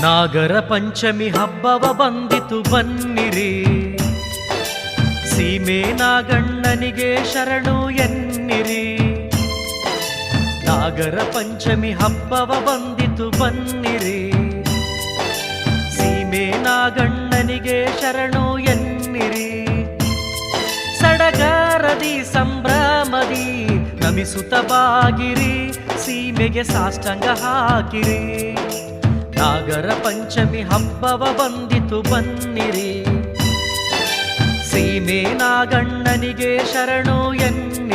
ನಾಗರ ಪಂಚಮಿ ಹಬ್ಬವ ಬಂದಿತು ಬನ್ನಿರಿ, ಸೀಮೆ ನಾಗಣ್ಣನಿಗೆ ಶರಣು ಎನ್ನಿರಿ. ನಾಗರ ಪಂಚಮಿ ಹಬ್ಬವ ಬಂದಿತು ಬನ್ನಿರಿ, ಸೀಮೆ ನಾಗಣ್ಣನಿಗೆ ಶರಣು ಎನ್ನಿರಿ. ಸಡಗರದಿ ಸಂಭ್ರಮದಿ ನಮಿಸುತ್ತ ಬಾಗಿರಿ, ಸೀಮೆಗೆ ಸಾಷ್ಟಾಂಗ ಹಾಕಿರಿ. ನಾಗರ ಪಂಚಮಿ ಹಬ್ಬವ ಬಂದಿತು ಬನ್ನಿರಿ, ಸೀಮೆ ನಾಗಣ್ಣನಿಗೆ ಶರಣು ಎನ್ನಿರಿ.